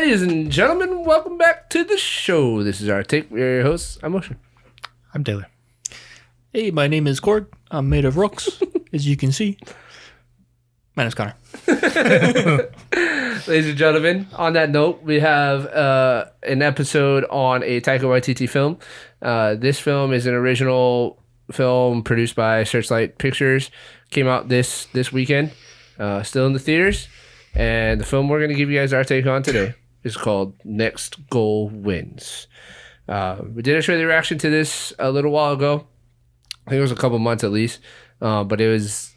Ladies and gentlemen, welcome back to the show. This is our take. We're your hosts. I'm Ocean. I'm Taylor. Hey, my name is Cord. I'm made of rocks, as you can see. My name's Connor. Ladies and gentlemen, on that note, we have an episode on a Taika Waititi film. This film is an original film produced by Searchlight Pictures. Came out this weekend. Still in the theaters. And the film we're going to give you guys our take on today is called Next Goal Wins. We did a trailer reaction to this a little while ago. I think it was a couple months at least. But it's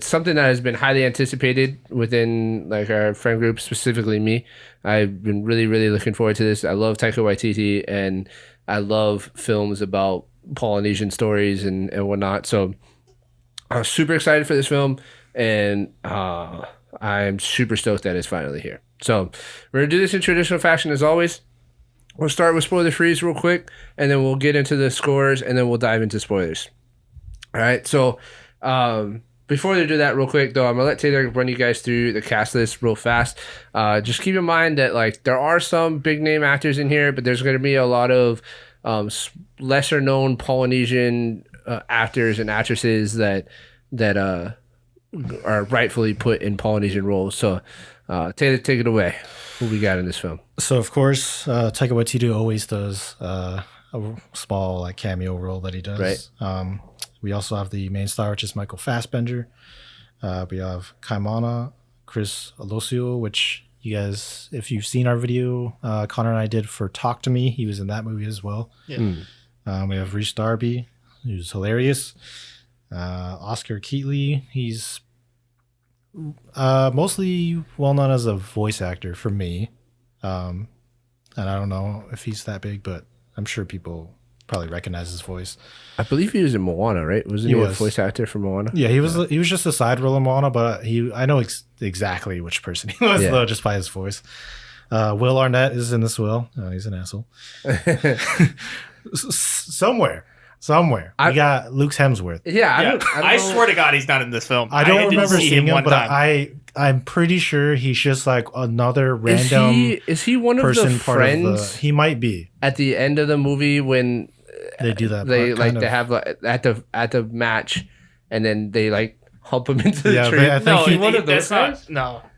something that has been highly anticipated within like our friend group, specifically me. I've been really, really looking forward to this. I love Taika Waititi, and I love films about Polynesian stories and whatnot. So I was super excited for this film, and I'm super stoked that it's finally here. So we're going to do this in traditional fashion as always. We'll start with spoiler freeze real quick, and then we'll get into the scores, and then we'll dive into spoilers. All right, so before they do that real quick, though, I'm going to let Taylor run you guys through the cast list real fast. Just keep in mind that like there are some big-name actors in here, but there's going to be a lot of lesser-known Polynesian actors and actresses that are rightfully put in Polynesian roles. So, Taylor, take it away. Who we got in this film? So, of course, Taika Waititi always does a small like cameo role that he does. Right. We also have the main star, which is Michael Fassbender. We have Kaimana, Chris Alosio, which you guys, if you've seen our video, Connor and I did for Talk to Me, he was in that movie as well. Yeah. We have Rhys Darby, who's hilarious. Oscar Keatley, he's mostly well known as a voice actor for me. And I don't know if he's that big, but I'm sure people probably recognize his voice. I believe he was in Moana, right? Wasn't he a voice actor for Moana? Yeah, he was. He was just a side role in Moana, but I know exactly which person he was though, just by his voice. Will Arnett is in this as well. He's an asshole. Somewhere. We got Luke Hemsworth. Yeah, I don't I know. swear to God, he's not in this film. I don't remember see seeing him, one but time. I'm pretty sure he's just like another random Is he one of person the part of friends the. He might be. at the end of the movie when They do that. they part, like kind of. they have like, at the match, and then they like hump him into the Yeah, tree? I think he- one of those that's guys? not.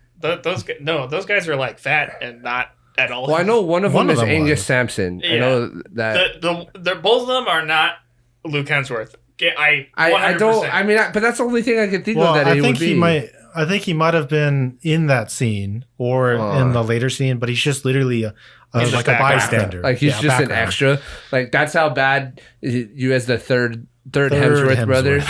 No, those guys are like fat and not at all. Well, I know one of One them of is them Angus was. Sampson. I Yeah. know that. the both of them are not Luke Hemsworth. I I don't. I mean, but that's the only thing I can think Well, of that I it think would be. he might. I think he might have been in that scene or in the later scene, but he's just literally He's like just a bystander. Like he's Yeah, just an background. extra. Like that's how bad you as the third Hemsworth brother.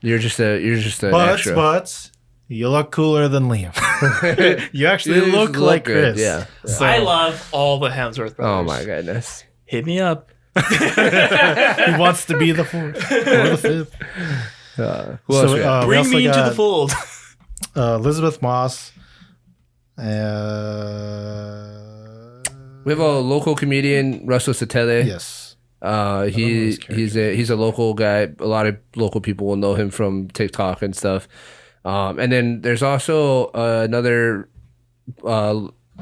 You're just an extra. But you look cooler than Liam. You actually You look just like good, Chris. yeah. So- I love all the Hemsworth brothers. Oh my goodness. Hit me up. he wants to be the fourth or the fifth. Who else we got? we Bring also me into got, the fold. Elizabeth Moss. We have a local comedian, Russell Satele. Yes. He's a local guy. A lot of local people will know him from TikTok and stuff. And then there's also another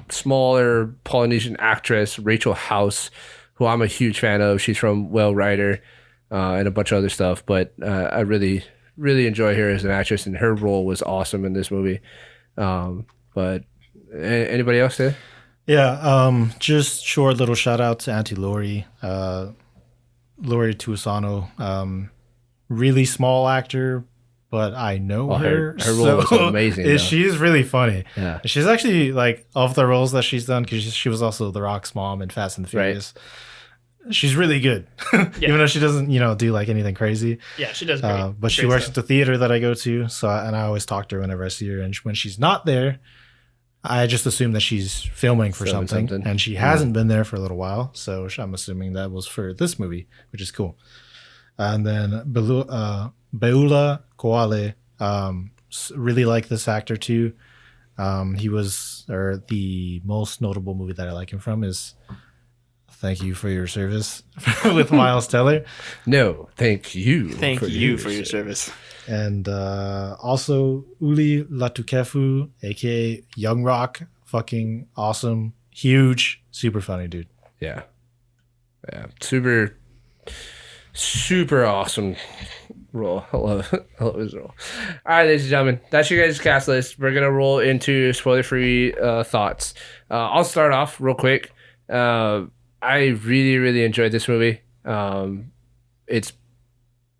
smaller Polynesian actress, Rachel House, who I'm a huge fan of. She's from Whale Rider and a bunch of other stuff. But I really, really enjoy her as an actress, and her role was awesome in this movie. But anybody else there? Yeah. Just short little shout out to Auntie Lori. Lori Tuasano. Really small actor, but I know her. Her role was amazing, though. She's really funny. Yeah. She's actually like of the roles that she's done because she was also The Rock's mom in Fast and the Furious. She's really good, even though she doesn't, do like anything crazy. Yeah, she does great. But she works at the theater that I go to, and I always talk to her whenever I see her. And when she's not there, I just assume that she's filming for something, and she hasn't been there for a little while. So I'm assuming that was for this movie, which is cool. And then Beula Koale, really like this actor too. The most notable movie that I like him from is Thank You for Your Service with Miles Teller. No, thank you. Thank you for your service. And also Uli Latukefu, aka Young Rock, fucking awesome. Huge, super funny dude. Yeah. Yeah. Super awesome role. I love it. I love his role. All right, ladies and gentlemen, that's your guys' cast list. We're gonna roll into spoiler-free thoughts. I'll start off real quick. I really enjoyed this movie. It's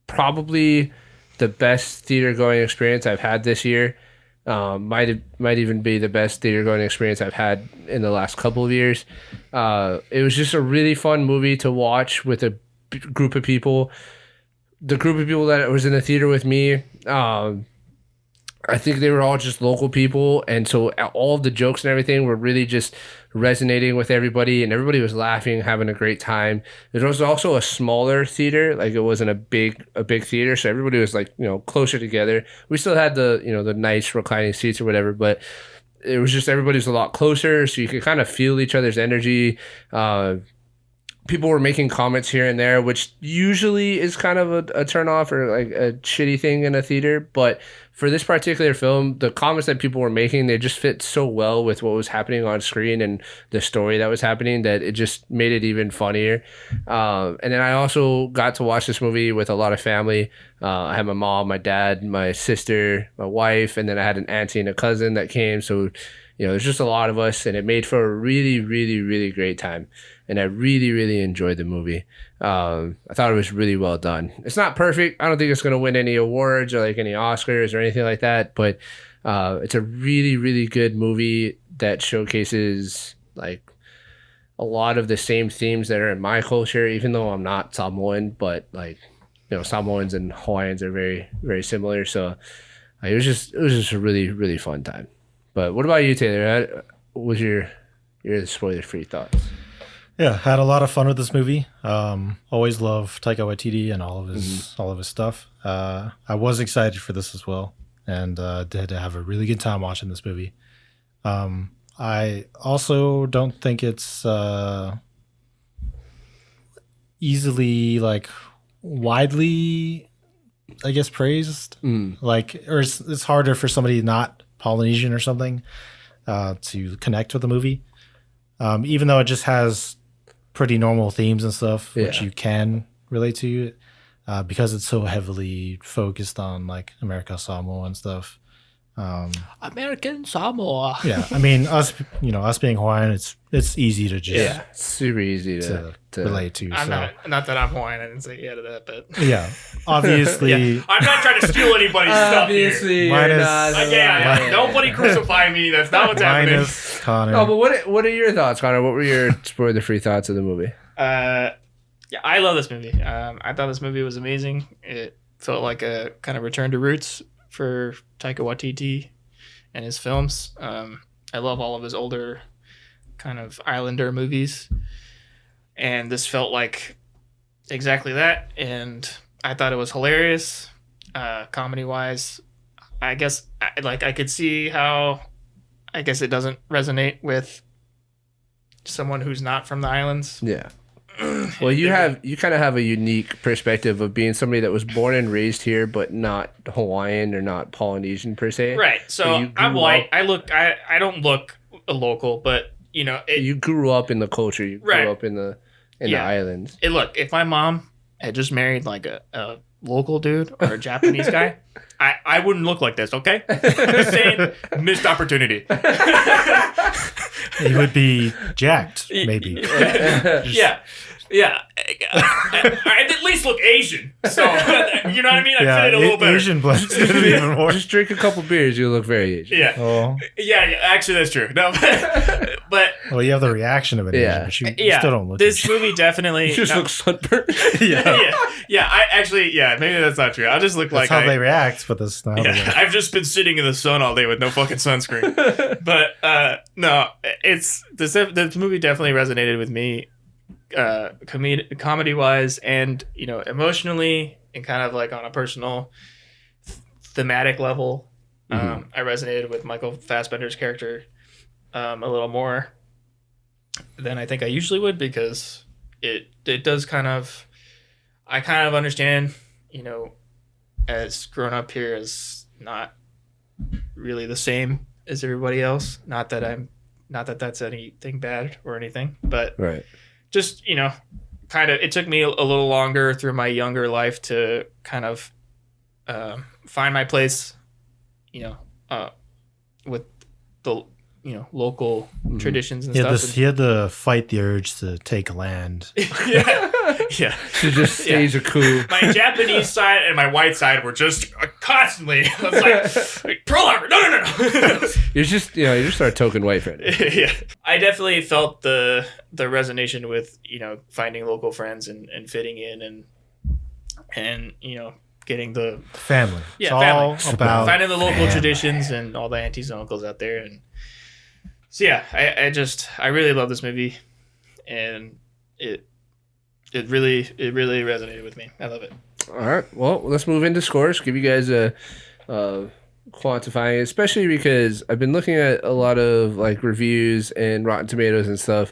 probably the best theater going experience I've had this year. Might even be the best theater going experience I've had in the last couple of years. It was just a really fun movie to watch with a group of people. The group of people that was in the theater with me, I think they were all just local people, and so all of the jokes and everything were really just resonating with everybody, and everybody was laughing, having a great time. There was also a smaller theater, like it wasn't a big theater, so everybody was like, closer together. We still had the the nice reclining seats or whatever, but it was just everybody was a lot closer, so you could kind of feel each other's energy. People were making comments here and there, which usually is kind of a turn off or like a shitty thing in a theater. But for this particular film, the comments that people were making, they just fit so well with what was happening on screen and the story that was happening that it just made it even funnier. And then I also got to watch this movie with a lot of family. I had my mom, my dad, my sister, my wife, and then I had an auntie and a cousin that came. So, there's just a lot of us, and it made for a really great time. And I really enjoyed the movie. I thought it was really well done. It's not perfect. I don't think it's going to win any awards or like any Oscars or anything like that. But it's a really good movie that showcases like a lot of the same themes that are in my culture, even though I'm not Samoan. But like, Samoans and Hawaiians are very similar. So it was just a really fun time. But what about you, Taylor? What was your spoiler-free thoughts? Yeah, had a lot of fun with this movie. Always love Taika Waititi and all of his stuff. I was excited for this as well, and did have a really good time watching this movie. I also don't think it's easily like widely, I guess, praised. Like, or it's harder for somebody not Polynesian or something to connect with the movie. Even though it just has pretty normal themes and stuff, which you can relate to, because it's so heavily focused on like America Samoa and stuff. American Samoa. Yeah, I mean us being Hawaiian, it's easy to just super easy to relate to. I'm not that I'm Hawaiian. I didn't say yeah to that, but yeah, obviously. I'm not trying to steal anybody's stuff here. Obviously, Nobody crucify me. That's not what's happening. Minus Connor. Oh, but what are your thoughts, Connor? What were your spoiler-free thoughts of the movie? Yeah, I love this movie. I thought this movie was amazing. It felt like a kind of return to roots for Taika Waititi and his films. I love all of his older kind of Islander movies, and this felt like exactly that. And I thought it was hilarious, comedy-wise. I guess I could see how I guess it doesn't resonate with someone who's not from the islands. Yeah. Well, you kind of have a unique perspective of being somebody that was born and raised here, but not Hawaiian or not Polynesian per se. Right. So I'm white. I don't look a local, but you grew up in the culture. You grew up in the islands. Look, if my mom had just married like a local dude or a Japanese guy, I wouldn't look like this. Okay, just saying, missed opportunity. He would be jacked, maybe. Yeah. I'd at least look Asian. So, you know what I mean? I'd fit it a little better. Asian blends it even more. Just drink a couple beers, you look very Asian. Yeah. Oh. Yeah, actually, that's true. No, but well, you have the reaction of an Asian, but you still don't look this Asian. movie definitely... You just look sunburned. Maybe that's not true. I'll just look that's like... how they react, but that's not I've just been sitting in the sun all day with no fucking sunscreen. But, no, this movie definitely resonated with me. Comedy wise and emotionally and kind of like on a personal thematic level. I resonated with Michael Fassbender's character a little more than I think I usually would, because it does I kind of understand, as grown up here as not really the same as everybody else. Not that I'm Not that that's anything bad or anything, but Right. just, kind of, it took me a little longer through my younger life to kind of find my place, with the, local traditions and stuff. He had to fight the urge to take land. Yeah. Yeah. To just stage a coup. My Japanese side and my white side were just constantly. I was like, Pearl Harbor, no. You just start token white friend. Yeah. I definitely felt the resonation with, finding local friends and fitting in and getting the family. Yeah, it's family. all about finding the local family. traditions and all the aunties and uncles out there. And so yeah, I really love this movie, and it really resonated with me. I love it. All right. Well, let's move into scores. Give you guys a quantifying, especially because I've been looking at a lot of like reviews and Rotten Tomatoes and stuff,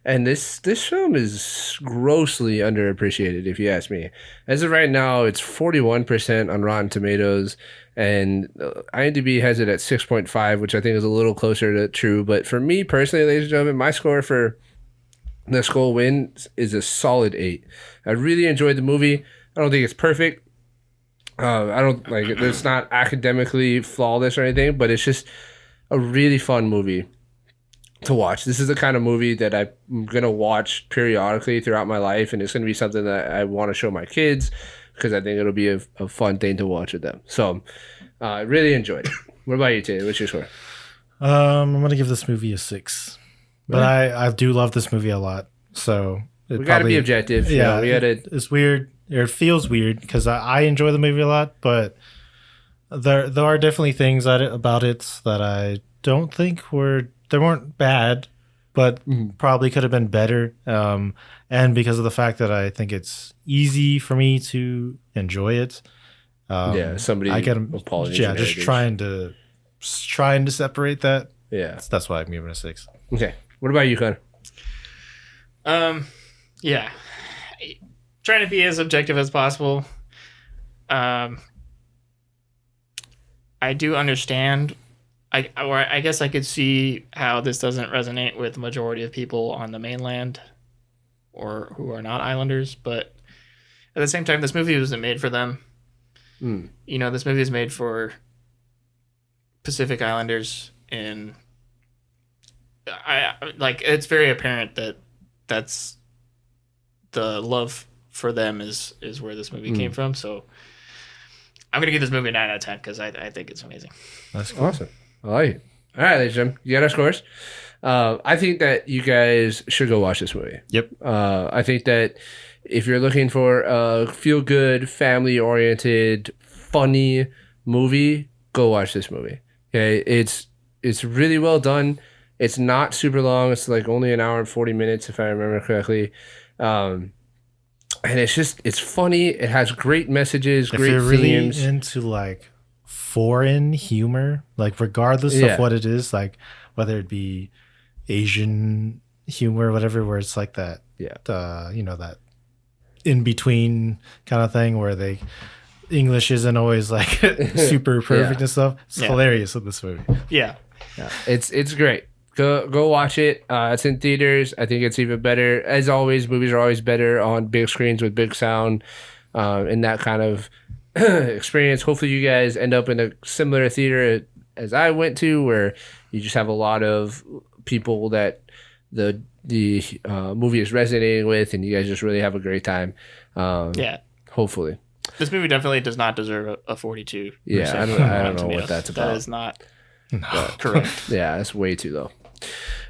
and this film is grossly underappreciated, if you ask me. As of right now, it's 41% on Rotten Tomatoes, and IMDb has it at 6.5, which I think is a little closer to true. But for me personally, ladies and gentlemen, my score for The Skull Wins is a solid 8. I really enjoyed the movie. I don't think it's perfect. I don't like it. It's not academically flawless or anything, but it's just a really fun movie to watch. This is the kind of movie that I'm going to watch periodically throughout my life, and it's going to be something that I want to show my kids because I think it'll be a fun thing to watch with them. So I really enjoyed it. What about you, Taylor? What's your score? I'm gonna give this movie a 6, but I do love this movie a lot. So We got to be objective. Yeah, we got to. It's weird. It feels weird because I enjoy the movie a lot, but there are definitely things about it that I don't think they weren't bad, but probably could have been better. And because of the fact that I think it's easy for me to enjoy it. Somebody. I get apologies. yeah, just trying to separate that. Yeah, that's why I'm giving it a 6. Okay. What about you, Connor? Yeah, trying to be as objective as possible. I do understand. I guess I could see how this doesn't resonate with the majority of people on the mainland or who are not islanders, but at the same time, this movie wasn't made for them. This movie is made for Pacific Islanders, and it's very apparent that that's the love for them is where this movie came from. So I'm gonna give this movie a 9 out of 10 because I think it's amazing. That's cool. Awesome. I like it. All right, ladies and gentlemen, you got our scores. I think that you guys should go watch this movie. Yep. I think that if you're looking for a feel-good, family-oriented, funny movie, go watch this movie. Okay, it's really well done. It's not super long. It's like only an hour and 40 minutes, if I remember correctly. And it's funny. It has great messages, great if you're themes. really into like foreign humor, like regardless of what it is, like whether it be Asian humor or whatever, where it's like that, that in between kind of thing where English isn't always like super perfect and stuff. It's hilarious in this movie. Yeah. It's great. Go watch it. It's in theaters. I think it's even better. As always, movies are always better on big screens with big sound, and that kind of experience. Hopefully you guys end up in a similar theater as I went to, where you just have a lot of people that the movie is resonating with, and you guys just really have a great time. Hopefully. This movie definitely does not deserve a 42. Yeah, I don't know what that's about. That is not correct. Yeah, that's way too low.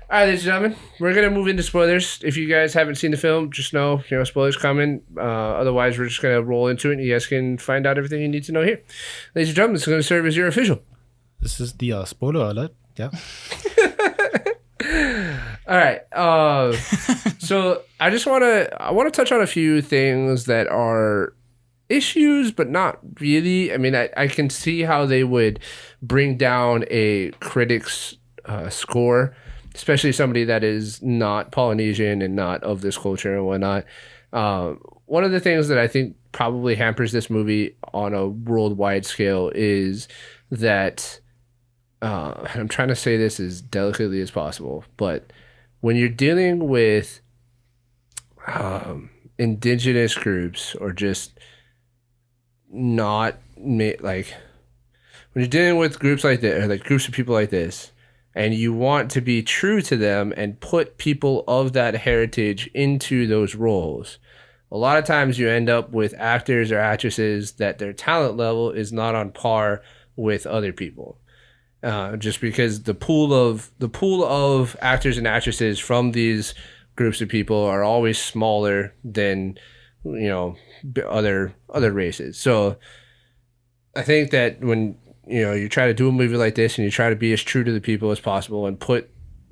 All right, ladies and gentlemen, we're going to move into spoilers. If you guys haven't seen the film, just know, spoilers coming. Otherwise, we're just going to roll into it, and you guys can find out everything you need to know here. Ladies and gentlemen, this is going to serve as your official. This is the spoiler alert. Yeah. All right. So I want to touch on a few things that are issues, but not really. I mean, I can see how they would bring down a critic's score, especially somebody that is not Polynesian and not of this culture and whatnot. One of the things that I think probably hampers this movie on a worldwide scale is that I'm trying to say this as delicately as possible, but when you're dealing with indigenous groups or just not like when you're dealing with groups like this, or like groups of people like this, and you want to be true to them and put people of that heritage into those roles, a lot of times you end up with actors or actresses that their talent level is not on par with other people. Just because the pool of actors and actresses from these groups of people are always smaller than other races. So I think that when you try to do a movie like this and you try to be as true to the people as possible and put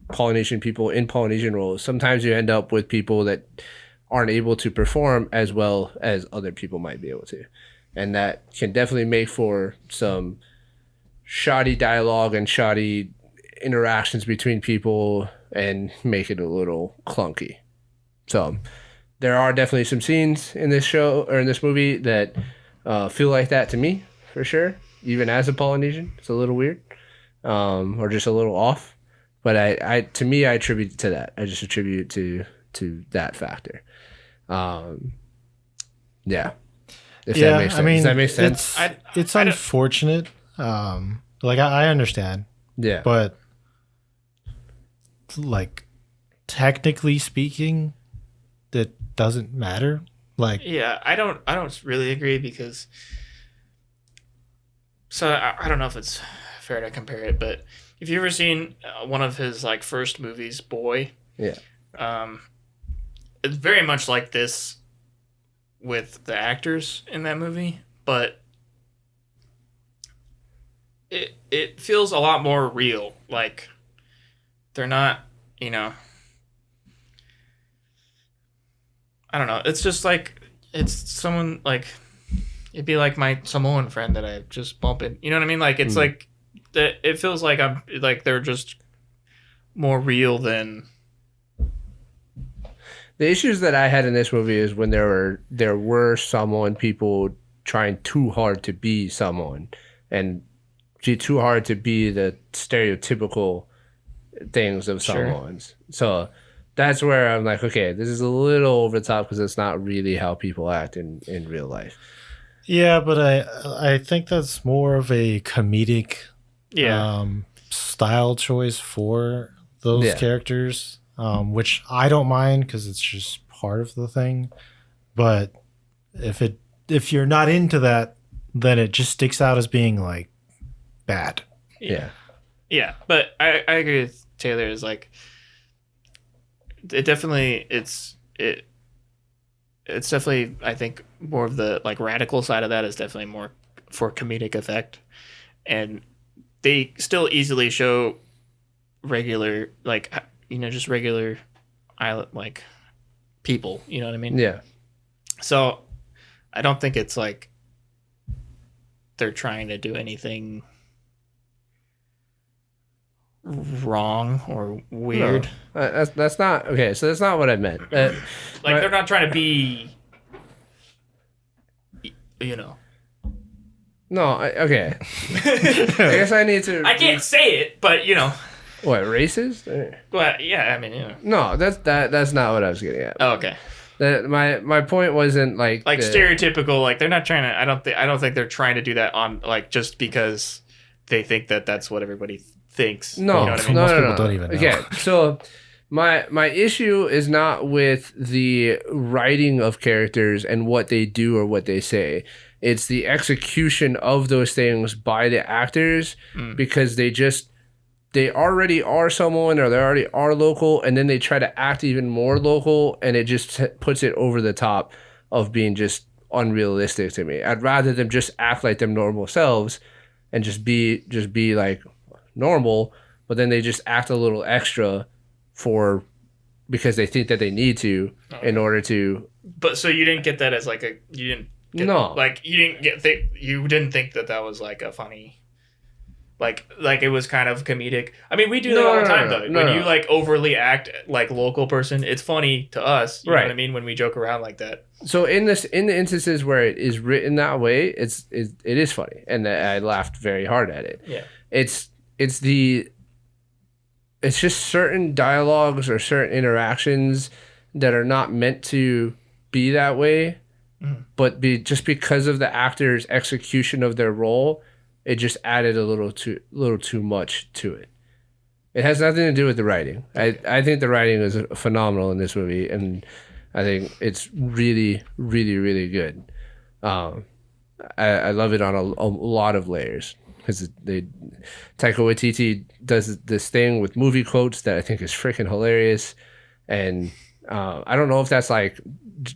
Polynesian people in Polynesian roles, sometimes you end up with people that aren't able to perform as well as other people might be able to, and that can definitely make for some shoddy dialogue and shoddy interactions between people and make it a little clunky. So there are definitely some scenes in this show or in this movie that feel like that to me, for sure. Even as a Polynesian, it's a little weird, or just a little off. But I to me, I attribute it to that. I just attribute it to that factor. Yeah. If that makes sense. I mean, does that make sense? It's unfortunate. Like I understand. Yeah. But like technically speaking, that doesn't matter. Like yeah, I don't really agree because I don't know if it's fair to compare it, but if you ever seen one of his like first movies, Boy, yeah, it's very much like this with the actors in that movie, but it feels a lot more real. Like they're not, I don't know. It's just like it's someone like it'd be like my Samoan friend that I just bump in. You know what I mean? Like it's like it feels like I'm like they're just more real than. The issues that I had in this movie is when there were Samoan people trying too hard to be Samoan and too hard to be the stereotypical things of Samoans. So that's where I'm like, okay, this is a little over the top because it's not really how people act in real life. Yeah, but I think that's more of a comedic style choice for those characters, which I don't mind because it's just part of the thing. But if you're not into that, then it just sticks out as being like bad. Yeah, but I agree with Taylor. Is like it definitely it's definitely, I think, more of the like radical side of that is definitely more for comedic effect, and they still easily show regular like just regular island like people. You know what I mean? Yeah. So I don't think it's like they're trying to do anything wrong or weird. No, that's not okay. So that's not what I meant. They're not trying to be, No, okay. I guess I need to. I can't say it, but What, racist? Well, yeah, I mean, No, that's not what I was getting at. Oh, okay. My point wasn't like stereotypical. Like they're not trying to. I don't think they're trying to do that on like just because they think that that's what everybody thinks. No, you know what I mean? Most people don't even know. Okay, so my issue is not with the writing of characters and what they do or what they say. It's the execution of those things by the actors because they already are someone or they already are local, and then they try to act even more local, and it just puts it over the top of being just unrealistic to me. I'd rather them just act like their normal selves and just be like normal, but then they just act a little extra because they think that they need to in order to. But so you didn't get that as like you didn't think that was like a funny. Like it was kind of comedic. I mean, we do that all the time, though. When you like overly act like local person, it's funny to us. You know what I mean? When we joke around like that. So in the instances where it is written that way, it is funny, and I laughed very hard at it. Yeah. it's just certain dialogues or certain interactions that are not meant to be that way, but just because of the actor's execution of their role, it just added a little too much to it. It has nothing to do with the writing. I think the writing is phenomenal in this movie, and I think it's really, really, really good. I love it on a lot of layers. Because Taika Waititi does this thing with movie quotes that I think is freaking hilarious, and I don't know if that's like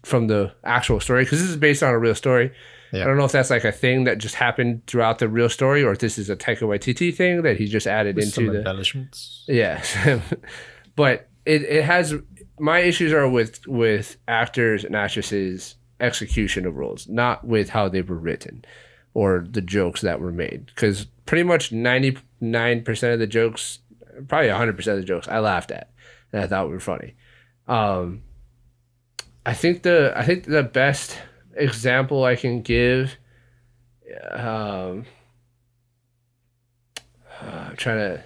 from the actual story, because this is based on a real story. Yeah. I don't know if that's like a thing that just happened throughout the real story, or if this is a Taika Waititi thing that he just added with into some embellishments. Yeah, but it has, my issues are with actors and actresses' execution of roles, not with how they were written or the jokes that were made, because pretty much 99% of the jokes, probably 100% of the jokes, I laughed at and I thought were funny. I think the best example I can give, I'm trying to,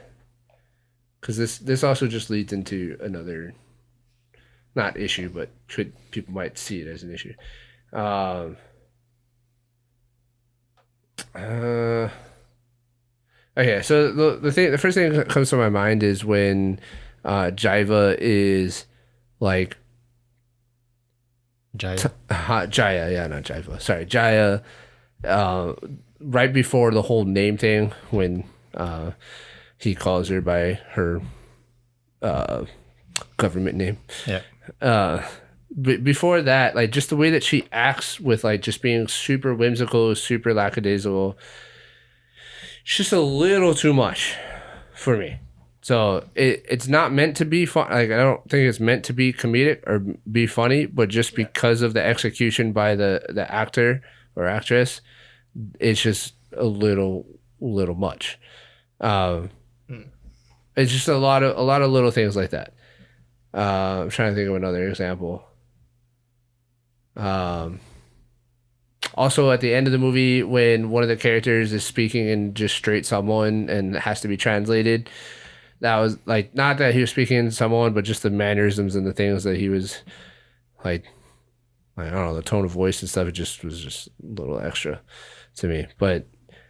because this also just leads into another, not issue, but people might see it as an issue. Okay, so the first thing that comes to my mind is when Jaiva is like Jaya, yeah, not Jaiva. Sorry, Jaya. Right before the whole name thing, when he calls her by her government name. Yeah. Before that, like just the way that she acts with like just being super whimsical, super lackadaisical, it's just a little too much for me. So it's not meant to be fun. Like I don't think it's meant to be comedic or be funny, but just because of the execution by the actor or actress, it's just a little much. It's just a lot of little things like that. I'm trying to think of another example. Also at the end of the movie, when one of the characters is speaking in just straight Samoan and it has to be translated, that was like, not that he was speaking in Samoan, but just the mannerisms and the things that he was like, I don't know, the tone of voice and stuff, it just was just a little extra to me. But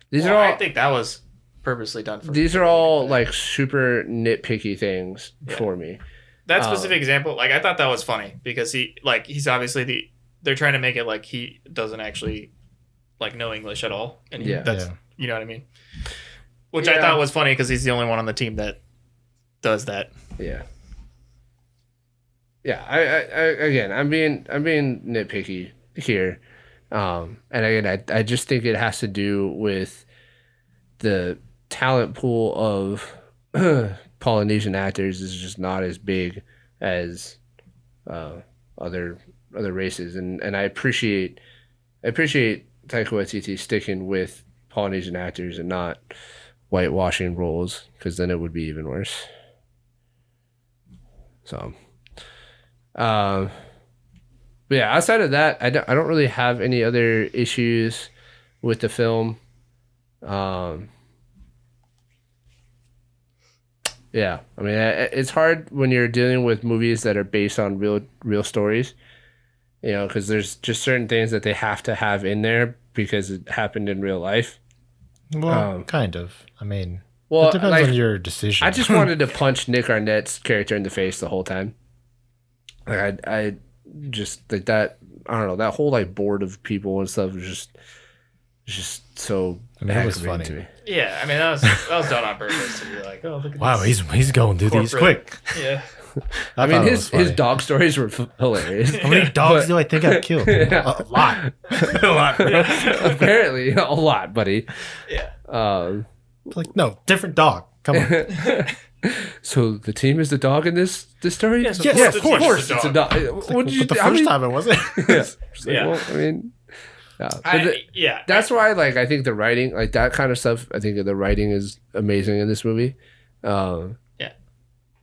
these are all, I think that was purposely done for these are all like super nitpicky things for me. That specific example, like I thought that was funny because he's obviously they're trying to make it like he doesn't actually like know English at all, and you know what I mean. Which I thought was funny because he's the only one on the team that does that. Yeah. Yeah. I again, I'm being nitpicky here, and again, I just think it has to do with the talent pool of Polynesian actors is just not as big as other races, and I appreciate Taika Waititi sticking with Polynesian actors and not whitewashing roles, because then it would be even worse. So, but yeah, outside of that, I don't really have any other issues with the film. Yeah, I mean, it's hard when you're dealing with movies that are based on real stories, you know, because there's just certain things that they have to have in there because it happened in real life. Well, kind of. I mean, it depends on your decision. I just wanted to punch Nick Arnett's character in the face the whole time. Like I just like that. I don't know, that whole like board of people and stuff was just so. I mean, it was funny to me. Yeah, I mean that was done on purpose to be like, oh look at wow, this. he's going through these quick. Yeah. I mean, his dog stories were hilarious. How many dogs do I think I've killed? A lot. A lot. Apparently, a lot, buddy. Yeah. Like, no, different dog. Come on. So the team is the dog in this story? Yes, of course. It's a dog. What did you? But the first time it wasn't. Yeah. Well, I mean, yeah. That's why, like, I think the writing, like that kind of stuff, I think the writing is amazing in this movie. Yeah.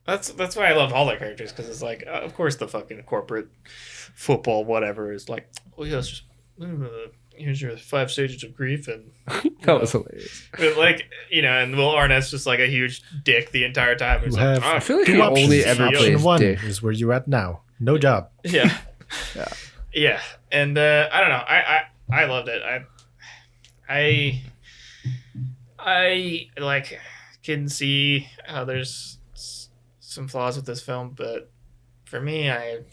That's why I loved all their characters, because it's like, of course, the fucking corporate football whatever is like, oh yeah, it's just, here's your 5 stages of grief, and That was hilarious. but like and Will Arnett's just like a huge dick the entire time. He's You like, have I feel like two he options. only ever Option plays one dick. is where you at now. No job. yeah, Yeah. yeah, and I don't know. I loved it. I like can see how there's some flaws with this film, but for me, it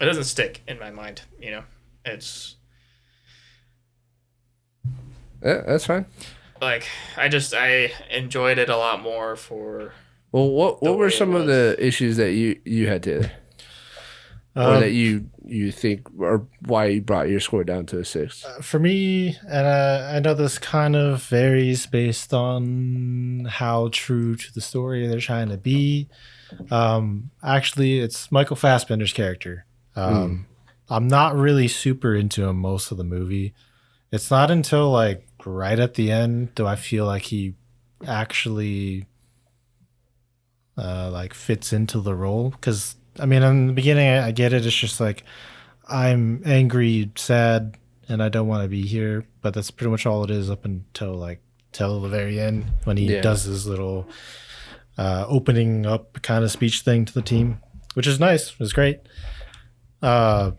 doesn't stick in my mind. It's Yeah, that's fine. like I enjoyed it a lot more for. Well, what The were way some it of the issues that you had to, or Um, that you think, or why you brought your score down to a 6? For me, and I know this kind of varies based on how true to the story they're trying to be. Actually, it's Michael Fassbender's character. I'm not really super into him most of the movie. It's not until like right at the end do I feel like he actually like fits into the role. Because I mean, in the beginning, I get it. It's just like I'm angry, sad, and I don't want to be here. But that's pretty much all it is up until till the very end when he does his little opening up kind of speech thing to the team, which is nice. It was great. But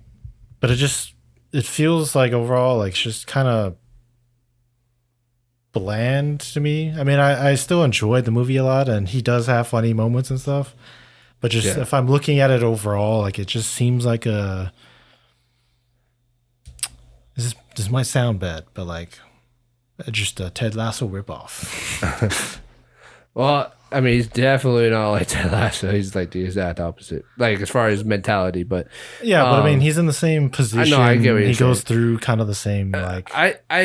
it feels like overall like it's just kind of bland to me. I mean, I still enjoyed the movie a lot, and he does have funny moments and stuff. But just if I'm looking at it overall, like it just seems like this might sound bad, but like just a Ted Lasso ripoff. Well, I mean, he's definitely not like Ted Lasso. He's like the exact opposite, like as far as mentality. But Yeah, but I mean, he's in the same position. I get what you're he goes saying. through kind of the same like.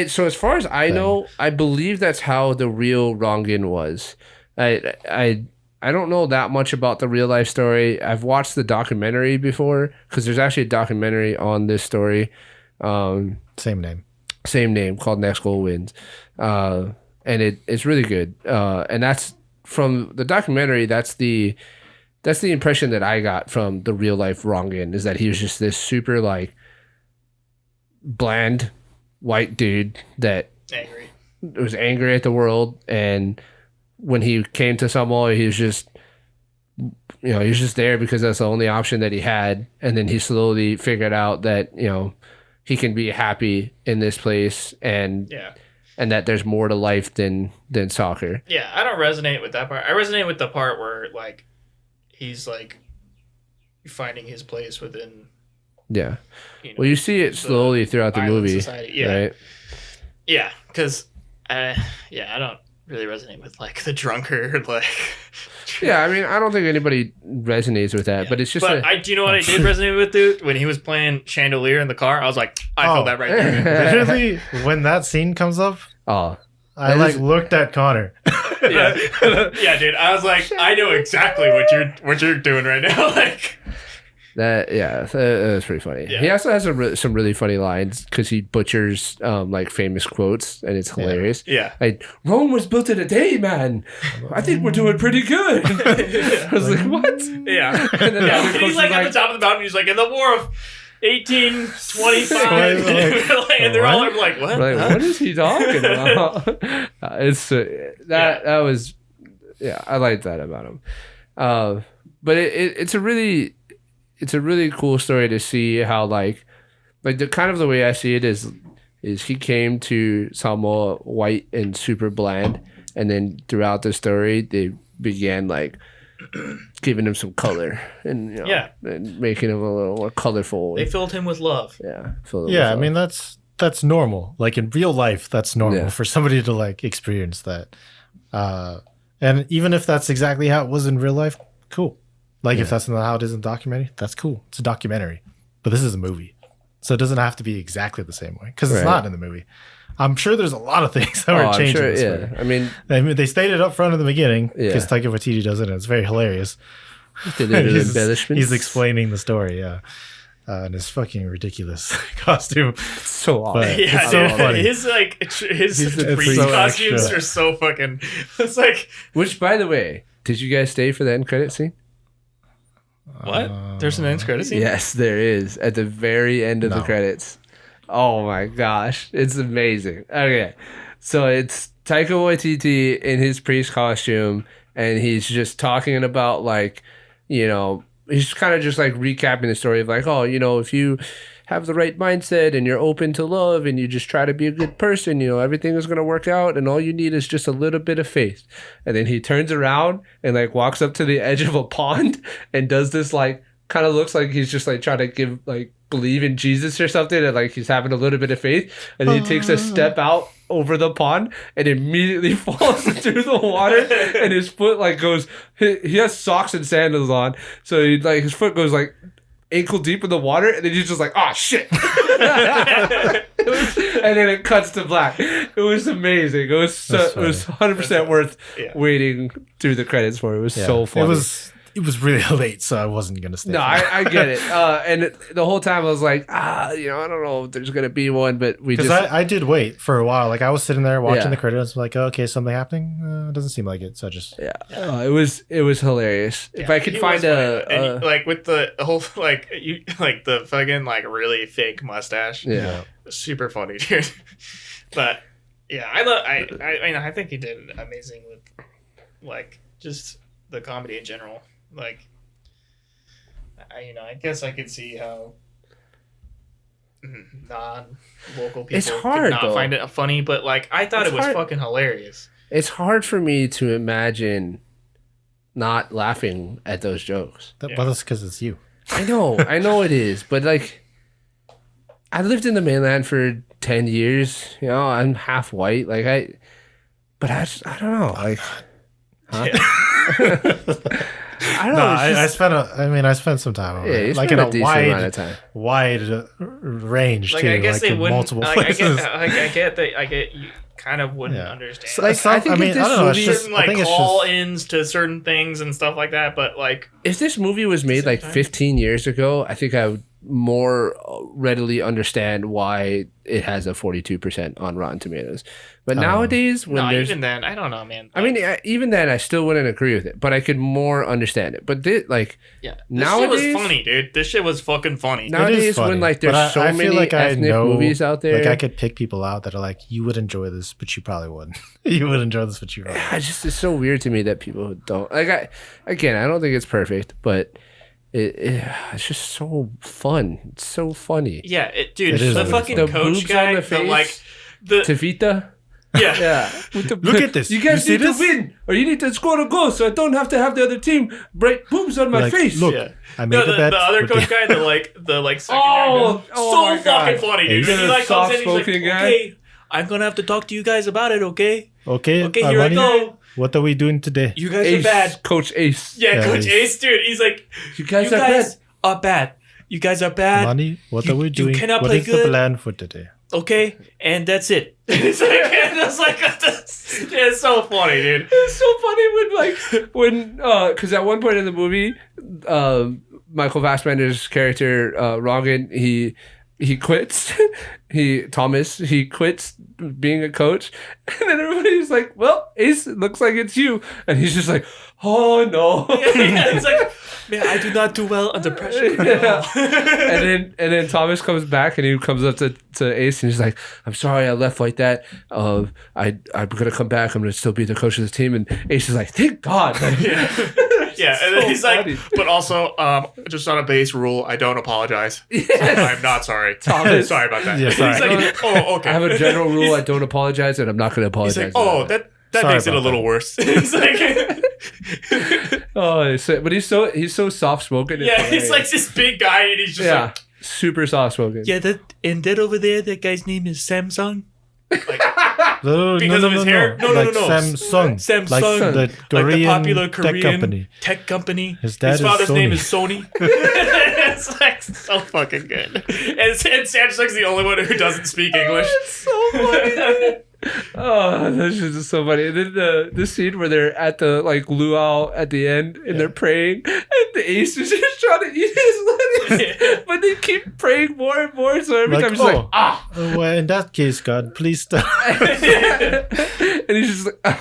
So as far as I know, I believe that's how the real Rongan was. I don't know that much about the real life story. I've watched the documentary before because there's actually a documentary on this story. Same name Called Next Goal Wins, and it's really good. And that's from the documentary. That's the impression that I got from the real life Rongan, is that he was just this super like bland white dude that Angry. was angry at the world, and when he came to Samoa, he was just he was just there because that's the only option that he had, and then he slowly figured out that he can be happy in this place, and that there's more to life than soccer. Yeah, I don't resonate with that part. I resonate with the part where like he's like finding his place within. Yeah. Well, you see it slowly throughout the movie, society. Yeah. right? Yeah, because I don't really resonate with like the drunkard like. Yeah, I mean, I don't think anybody resonates with that, but it's just. But do you know what I did resonate with, dude? When he was playing Chandelier in the car, I was like, I felt that right there. Literally, when that scene comes up, Oh, I like looked at Connor. Yeah, yeah, dude. I was like, I know exactly what you're doing right now. Like that was pretty funny. Yeah. He also has some really funny lines because he butchers like famous quotes, and it's hilarious. Yeah. Like, Rome was built in a day, man. I think we're doing pretty good. I was like, what? Yeah. And then the other And coach he's was like at the top of the mountain. He's like, in the War of 1825, and they're all like, what? Like, Huh? what is he talking about? That was, I like that about him. But it's a really cool story to see how like the kind of the way I see it is he came to Samoa white and super bland, and then throughout the story they began like giving him some color and and making him a little more colorful. They filled him with love. I mean that's normal. Like in real life, that's normal for somebody to like experience that. And even if that's exactly how it was in real life, cool. Like if that's not how it is in the documentary, that's cool. It's a documentary, but this is a movie, so it doesn't have to be exactly the same way because it's not in the movie. I'm sure there's a lot of things that were changing. This movie. I mean, they stated up front in the beginning because Taika Waititi does it, and it's very hilarious. He's explaining the story, and his fucking ridiculous costume. So awesome. It's so funny. His priest so costumes extra. are so fucking. It's like, Which, by the way, did you guys stay for the end credit scene? What? There's an end credit scene? Yes, there is at the very end of the No. credits. Oh my gosh, it's amazing. Okay, so it's Taika Waititi in his priest costume, and he's just talking about like, he's kind of just like recapping the story of like, oh, if you have the right mindset and you're open to love and you just try to be a good person, everything is going to work out, and all you need is just a little bit of faith. And then he turns around and like walks up to the edge of a pond and does this like, kind of looks like he's just like trying to give like believe in Jesus or something, and like he's having a little bit of faith, and he takes a step out over the pond and immediately falls into the water, and his foot like goes, he has socks and sandals on, so he like his foot goes like ankle deep in the water, and then he's just like, oh shit. And then it cuts to black. It was amazing. It was 100% worth waiting through the credits for. It was so funny. It was really late, so I wasn't gonna stay. No, I get it. And the whole time I was like, I don't know if there's gonna be one, but because I did wait for a while. Like I was sitting there watching the credits, like, okay, something happening. It doesn't seem like it, so I just it was hilarious. If I could find and like with the whole like the fucking like really fake mustache, super funny, dude. But yeah, I think he did amazing with like just the comedy in general. Like, I guess I could see how non-local people it's hard, could not find it funny, but like I thought it was fucking hilarious. It's hard for me to imagine not laughing at those jokes. Well, that's because it's you. I know it is, but like, I lived in the mainland for 10 years. I'm half white. Like I don't know. Like, huh? Yeah. I don't know. I spent some time on it. Like in a wide range like, too. I guess like they in wouldn't. Multiple like, places. I get you kind of wouldn't understand. So, like, I think if this movie, certain like call-ins to certain things and stuff like that, but like if this movie was made like 15 years ago, I think I would more readily understand why it has a 42% on Rotten Tomatoes. But nowadays, when there's even then, I don't know, man. I mean, even then, I still wouldn't agree with it, but I could more understand it. But this nowadays, shit was funny, dude. This shit was fucking funny. Nowadays, when like there's so many ethnic movies out there, like I could pick people out that are like, you would enjoy this, but you probably wouldn't. You would enjoy this, but you probably wouldn't. It's so weird to me that people don't like. I don't think it's perfect, but. It's just so fun. It's so funny. Yeah, dude. The fucking coach guy, the Tavita. Yeah. Look at this. You guys need to win, or you need to score a goal, so I don't have to have the other team break boobs on my face. Look, I made the bet. The other coach guy, the second so fucking funny, dude. He's like comes in, soft-spoken he's like, guy. okay, I'm gonna have to talk to you guys about it, okay? Okay, here I go. What are we doing today? You guys Ace, are bad. Coach Ace. Yeah, Coach Ace, dude. He's like, you guys are bad. You guys are bad. Money, what are we doing? You cannot what play is good. The plan for today? Okay, and that's it. It's so funny, dude. It's so funny when because at one point in the movie, Michael Fassbender's character Rogan, he quits. He quits being a coach, and then everybody's like, "Well, Ace, it looks like it's you," and he's just like, "Oh no!" He's like, "Man, I do not do well under pressure." and then Thomas comes back and he comes up to Ace and he's like, "I'm sorry I left like that. I'm gonna come back. I'm gonna still be the coach of the team." And Ace is like, "Thank God." Yeah, and then he's funny. Like, but also, just on a base rule, I don't apologize. I'm not sorry. Thomas, sorry about that. Yeah, sorry. He's like, oh, okay. I have a general rule: I don't apologize, and I'm not going to apologize. He's like, that makes it a little worse. He's like, but he's so soft spoken. Yeah, he's like this big guy, and he's just like super soft spoken. Yeah, that over there, that guy's name is Samsung. Like, because of his hair? No. Samsung. Samsung. The Korean, like the popular Korean tech company. His father's name is Sony. It's like so fucking good. And Samsung's the only one who doesn't speak English. It's so funny. Oh, that's just so funny. And then the scene where they're at the like luau at the end and they're praying, and the Ace is just trying to eat his lettuce, but they keep praying more and more. So every time he's like, well, in that case, God, please stop. And he's just like,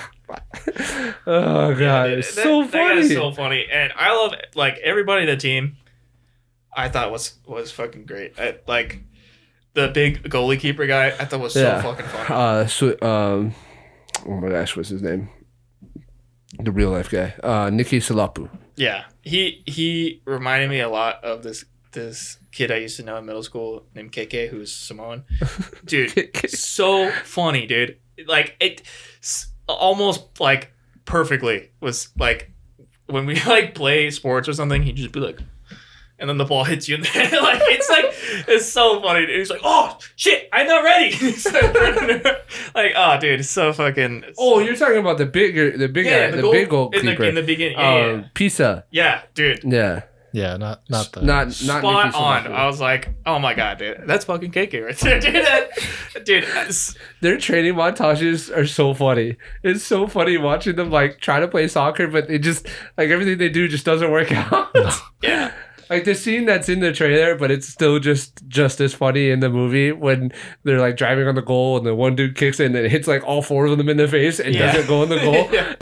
Oh god, dude, it's so that funny. guy is so funny, and I love like everybody in the team. I thought was fucking great. Like the big goalie keeper guy, I thought was so fucking funny. Oh my gosh, what's his name? The real life guy, Nikki Salapu. Yeah, he reminded me a lot of this kid I used to know in middle school named KK, who's Samoan. Dude, so funny, dude. Like it almost like perfectly was like when we like play sports or something, he'd just be like, and then the ball hits you in the head. Like it's so funny. Dude. He's like, oh shit, I'm not ready. Like, oh dude, it's so fucking. Oh, you're talking about the big guy, the big goalkeeper in the beginning. Pisa. Yeah, dude. Yeah. Yeah, not the Not spot Nikki on. Salapu. I was like, oh my god, dude, that's fucking KK right there, dude. Their training montages are so funny. It's so funny watching them like try to play soccer, but it just like everything they do just doesn't work out. Yeah. Like the scene that's in the trailer, but it's still just as funny in the movie when they're like driving on the goal and the one dude kicks it and it hits like all four of them in the face and doesn't go in the goal. Yeah.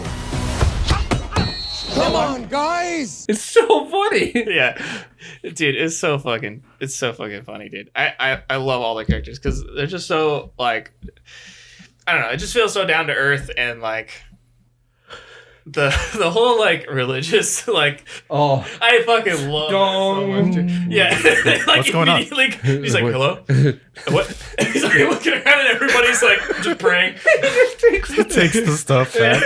Come on, guys! It's so funny. Yeah, dude, it's so fucking funny, dude. I love all the characters because they're just so like, I don't know, it just feels so down to earth and like the whole like religious like I fucking love it so much, dude. Yeah. Like, What's going on? He's like, hello? What? He's like looking around and everybody's like just praying. takes the stuff back.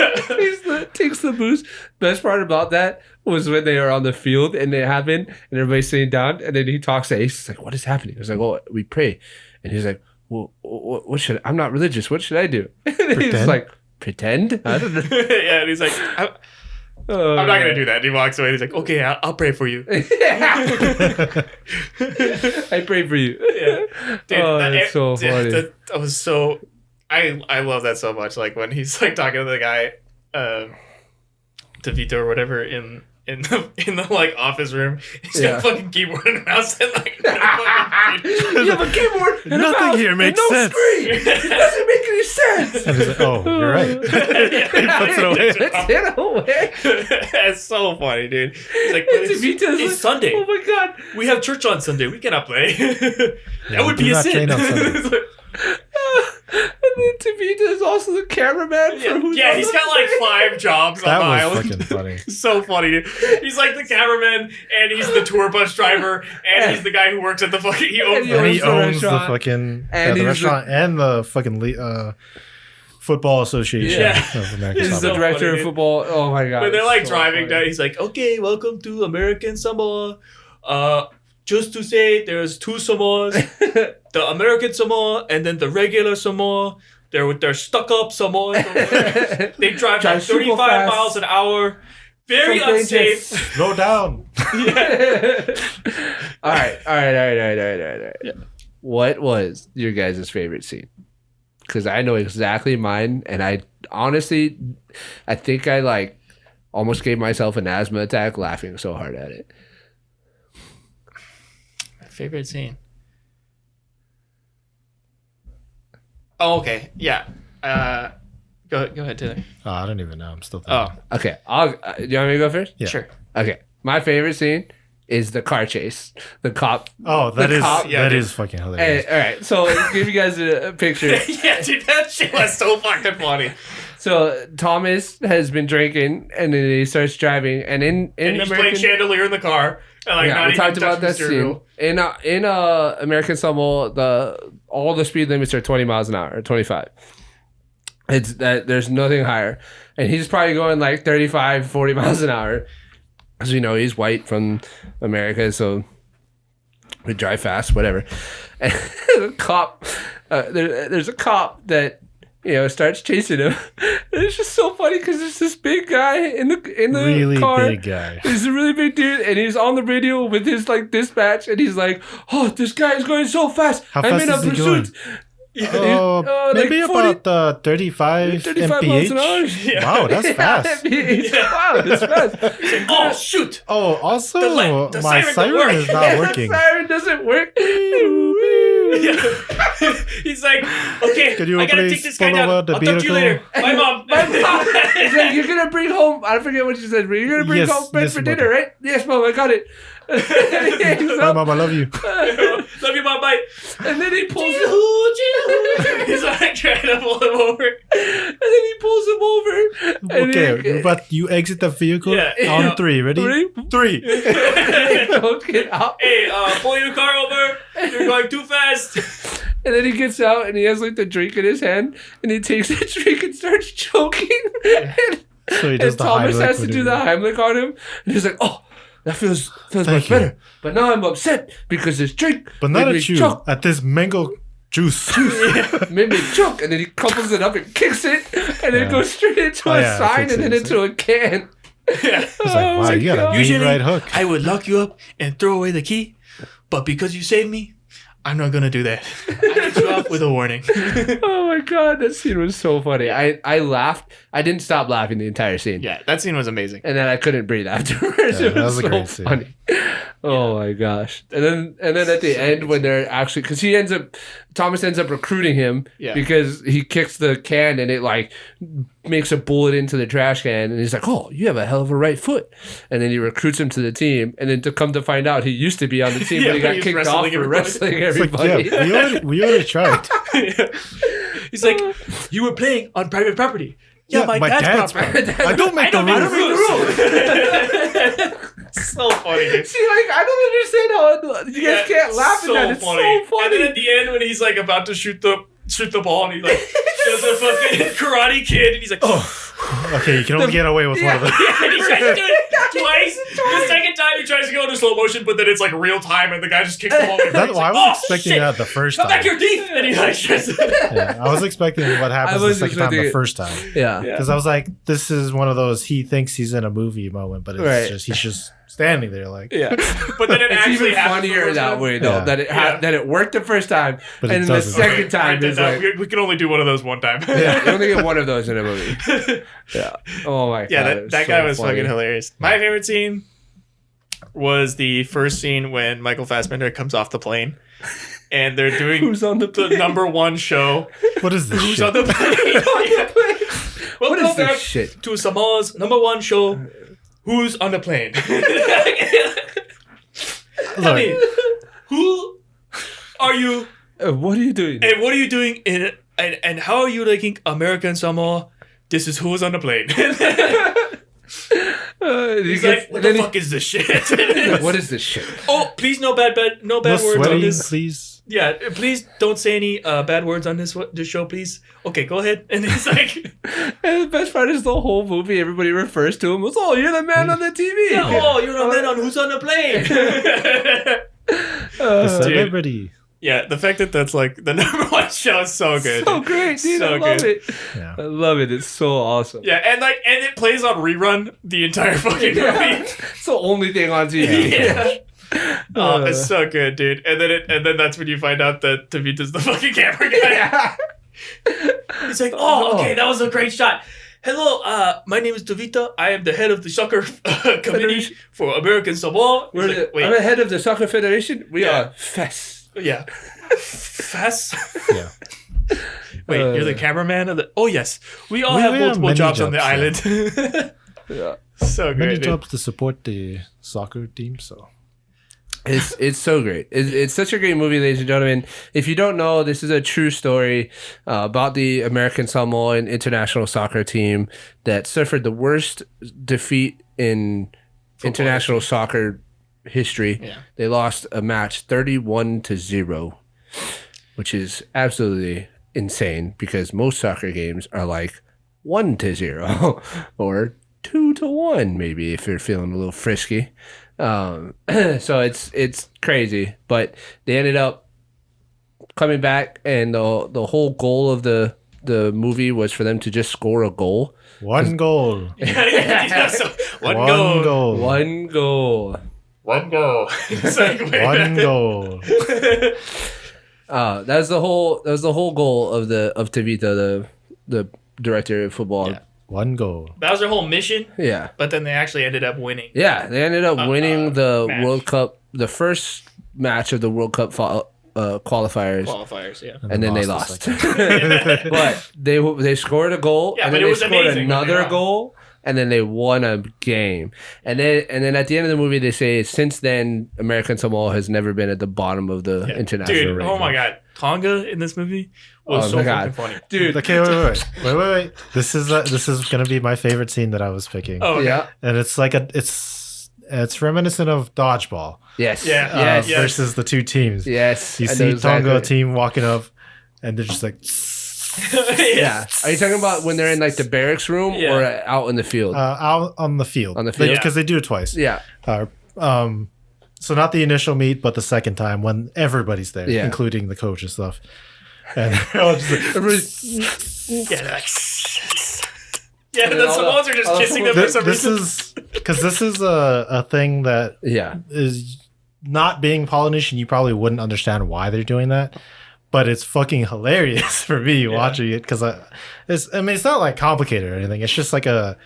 Takes the boost. Best part about that was when they are on the field and it happened and everybody's sitting down and then he talks to Ace. He's like, what is happening? I was like, oh, we pray. And he's like, well, what should I'm not religious. What should I do? And he's like, pretend? I don't know. Yeah, and he's like, I'm not gonna do that. And he walks away and he's like, okay, I'll pray for you. I pray for you. Yeah. Dude, that's so funny. That was so I love that so much. Like when he's like talking to the guy, DeVito or whatever in the like office room. He's got a fucking keyboard and a mouse and like You have a keyboard and Nothing a mouse here makes and no sense. screen. It doesn't make any sense. And he's like, oh, you're right. He puts it away. Puts it away. It's so funny, dude. He's like, And DeVito's it's like, Sunday. Oh my god. We have church on Sunday. We cannot play. That would do be a not sin. train on Sunday. And then DeVito is also the cameraman for who's Yeah, on he's the got like plane. 5 jobs on That the was island. fucking funny. So funny, dude. He's like the cameraman, and he's the tour bus driver, and he's the guy who works at the fucking. He owns And And he the owns the restaurant. fucking And the he's restaurant and the fucking football association Yeah. of American He's the Samoa. director funny, of dude. football. Oh my god. when they're like so driving funny. down. He's like, "Okay, welcome to American Samoa. Just to say, there's 2 Samoas: the American Samoa and then the regular Samoa. They're with their stuck-up Samoans. They drive like super 35 fast. miles an hour. Very Some unsafe. Slow down. All right. What was your guys' favorite scene? Because I know exactly mine, and I honestly, I think I like almost gave myself an asthma attack laughing so hard at it. Favorite scene. Oh, okay. Yeah. Go ahead, Taylor. Oh, I don't even know. I'm still thinking. Oh, Okay, do you want me to go first? Yeah. sure. Okay, my favorite scene is the car chase. The cop. Oh, that The is cop- yeah, that dude. is fucking Hey, hilarious. all right, so I'll give you guys a picture. Yeah, dude, that shit was so fucking funny. So Thomas has been drinking, and then he starts driving, and in And he's playing American. Chandelier in the car. And like, Yeah, not we even talked about touching that the steering scene. wheel. In American Samoa, all the speed limits are 20 miles an hour, or 25. It's that there's nothing higher, and he's probably going like 35, 40 miles an hour, because you know he's white from America, so we drive fast, whatever. And the cop, there's a cop that starts chasing him. And it's just so funny because there's this big guy in the Really car. big guy. He's a really big dude, and he's on the radio with his like dispatch, and he's like, "Oh, this guy is going so fast! How I'm fast in a is he pursuit." Oh, maybe like 40 about 35 35 miles an hour. mph. Wow, that's fast. Wow, that's fast. Oh shoot! Oh, also, the my siren don't siren work. is not working. Siren doesn't work. He's like, okay, Could you I gotta please take this guy pull down. over the I'll talk to you vehicle? later. Bye, mom. He's like, you're gonna bring home. I forget what she said, but you're gonna bring Yes, home bread yes, for mother. dinner, right? Yes, mom, I got it. Bye, Mom, I love you. Love you, mom. Bye. And then he pulls He's like trying to pull him over. and then he pulls him over. And Okay, but you exit the vehicle Yeah. on 3. Ready? Three. 3. Don't get out. Hey, pull your car over. You're going too fast. And then he gets out and he has like the drink in his hand and he takes the drink and starts choking. And, So he does and the Thomas Heimlich has to do the maneuver. Heimlich on him. And he's like, oh, that feels Thank much you. better. But now I'm upset because this drink But not made me at you, choke. at this mango juice. Made me choke. And then he couples it up and kicks it and then Yeah. goes straight into Oh, a yeah, sign kicks and then it. into a can. Yeah. It's like, wow, you got a mean Usually, right hook. I would lock you up and throw away the key, but because you saved me, I'm not gonna do that. I get you off with a warning. Oh my god, that scene was so funny. I laughed. I didn't stop laughing the entire scene. Yeah, that scene was amazing. And then I couldn't breathe afterwards. Yeah, It that was was a so great scene. funny. Oh my gosh! And then at the end when they're actually because Thomas ends up recruiting him Yeah. because he kicks the can and it like makes a bullet into the trash can and he's like, oh, you have a hell of a right foot. And then he recruits him to the team and then to come to find out he used to be on the team Yeah, but he but got he's kicked wrestling off for everybody. wrestling It's like, everybody. yeah, we already tried. He's like, you were playing on private property. Yeah, my dad's property. I don't make the I don't rules. make the rules. So funny. Dude. See, like I don't understand how you guys can't laugh at that. It's so And funny. then at the end when he's like about to shoot the ball and he like does a fucking Karate Kid and he's like, Okay, you can only get away with one of them. and he tries to do it twice. The second time he tries to go into slow motion, but then it's like real time and the guy just kicks the ball away. That's why I was "Oh, expecting shit. that the first Come back time. your teeth! And he like just Yeah, I was expecting what happens the was second time expecting the it. first time. Yeah. Because I was like, this is one of those he thinks he's in a movie moment, but it's Right. just he's just standing there like. Yeah. But then it It's actually even happens the funnier first that time. way though. Yeah. That that it worked the first time, But it and then the doesn't. second time is like we can only do one of those one time. you only get one of those in a movie. Yeah. Oh my god. Yeah, it that so guy was funny. fucking hilarious. My favorite scene was the first scene when Michael Fassbender comes off the plane and they're doing Who's on the the plane? number one show. What is this Who's shit? on the plane? What Welcome is this back shit? to Samoa's number one show. Who's on the plane? Tell me, who are you What are you doing? and what are you doing in and how are you liking American Samoa? This is who's on the plane. He's like, what the fuck is this shit? What is this shit? Oh, please no bad No words on sweating, this. please. Yeah, please don't say any bad words on this show, please. Okay, go ahead. And he's like, And the best part is the whole movie. Everybody refers to him as, "Oh, you're the man on the TV." oh, you're a man on Who's on the Plane. The celebrity. Yeah, the fact that that's like the number one show is so good. So great, dude. So I love good. it. Yeah. I love it. It's so awesome. Yeah, and it plays on rerun the entire fucking movie. It's the only thing on TV. Yeah. Oh, it's so good, dude. And then that's when you find out that Tavita's the fucking camera guy. He's like, oh, okay, that was a great shot. Hello, my name is Tavita. I am the head of the soccer committee for American Samoa. He's like, I'm the head of the Soccer Federation. We Yeah. are FES. yeah. Fast. Yeah. Wait, you're the cameraman of the. Oh yes, we all We have have multiple many jobs on the jobs, island. Yeah. So Many great. dude. jobs to support the soccer team, so It's so great. It's such a great movie, ladies and gentlemen. If you don't know, this is a true story about the American Samoan international soccer team that suffered the worst defeat in international soccer history. Yeah. They lost a match 31-0, which is absolutely insane because most soccer games are like 1-0 or 2-1, maybe if you're feeling a little frisky. So it's crazy, but they ended up coming back, and the whole goal of the movie was for them to just score a goal. one goal. Yeah, so one One goal. goal. One goal. One goal. It's like, wait. One goal. That was the whole goal of Tavita, the director of football. Yeah. One goal. That was their whole mission. Yeah. But then they actually ended up winning. Yeah, they ended up winning the match. World Cup, the first match of the World Cup qualifiers, Yeah. and then they the lost. second. But they scored a goal, Yeah, and but then it they was scored amazing when they another won. goal, and then they won a game. And then at the end of the movie, they say since then, American Samoa has never been at the bottom of the international Dude, ranking. oh my god. Tonga in this movie was Oh so my fucking God. funny. Dude, Okay, wait. This is gonna be my favorite scene that I was picking, Oh, okay. yeah, and it's like it's reminiscent of dodgeball yes, Yeah, yes, yeah. versus the two teams. yes. You I know see exactly. Tonga team walking up, and they're just like, Yeah, are you talking about when they're in like the barracks room Yeah. or out in the field? out on the field. On the field? because they do it twice. Yeah, So not the initial meet, but the second time when everybody's there, Yeah. including the coach and stuff. And they're all just like, Yeah, they're like, yeah, then the all the- Samoans are just all the kissing them for some this reason. is because this is a thing that yeah. is not being Polynesian. You probably wouldn't understand why they're doing that, but it's fucking hilarious for me watching it because it's not like complicated or anything. It's just like They're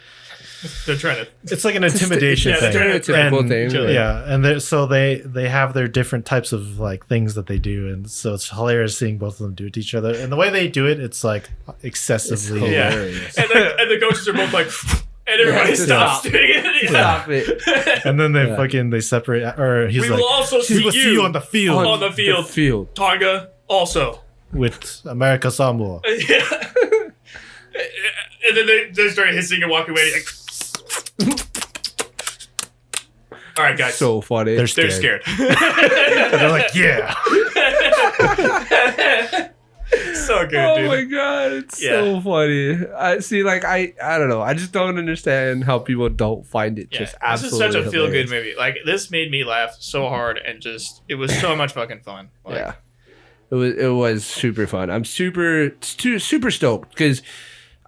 trying to. it's like an intimidation yeah, thing. they're stereotypical And- thing. Chill. Yeah, and so they have their different types of like things that they do, and so it's hilarious seeing both of them do it to each other. And the way they do it, it's like excessively. Yeah. Hilarious. And the coaches are both like, and everybody Yeah, stops stop. doing it. Yeah. Stop it. And then they separate, or he's We like, will also "We see will see you on the field on the field. Field. Tonga also. with America Samoa." Yeah. And then they start hissing and walking away. Like, all right, guys. So funny. They're They're scared. scared. And they're like, "Yeah." So good, Oh dude. my god, it's Yeah. so funny. I see, like I don't know. I just don't understand how people don't find it Yeah, just this is absolutely such a feel good hilarious. movie. Like this made me laugh so hard and just it was so much fucking fun. Like, Yeah, it was super fun. I'm super stoked because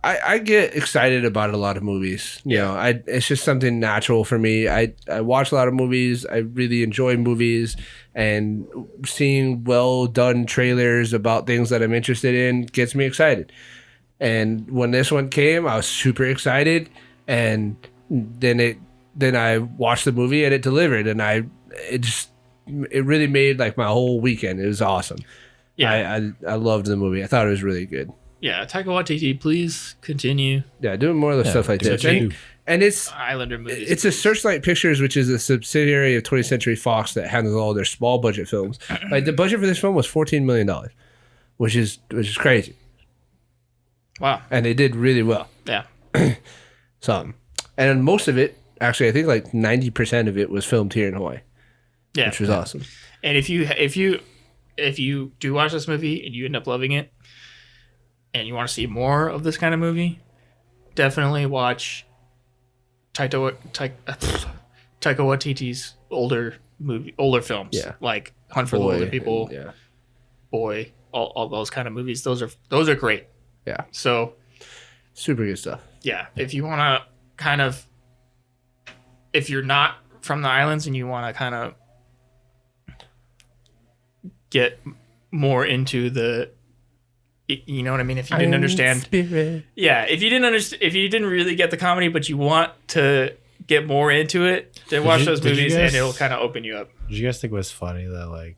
I get excited about a lot of movies. You know, it's just something natural for me. I watch a lot of movies. I really enjoy movies, and seeing well done trailers about things that I'm interested in gets me excited. And when this one came, I was super excited, and then I watched the movie and it delivered, and it really made like my whole weekend. It was awesome. Yeah. I loved the movie. I thought it was really good. Yeah, Taika Waititi, please continue Yeah, doing more of the stuff like do this. what you do. And it's Islander movies. it's a Searchlight Pictures, which is a subsidiary of 20th Century Fox that handles all their small budget films. Like the budget for this film was $14 million, which is crazy, Wow. and they did really well. Yeah. And most of it, actually, I think like 90% of it was filmed here in Hawaii, Yeah. which was awesome. And if you do watch this movie and you end up loving it and you want to see more of this kind of movie, definitely watch Taika Waititi's older films. Yeah. Like Hunt for the Wilder People, Yeah, Boy, all those kind of movies. Those are great. yeah, So super good stuff. yeah, if you want to kind of, if you're not from the islands and you want to kind of get more into the, you know what I mean? If you didn't understand, Spirit. yeah, if you didn't understand, if you didn't really get the comedy, but you want to get more into it, then watch those did you movies guys- and it'll kind of open you up. Did you guys think it was funny that like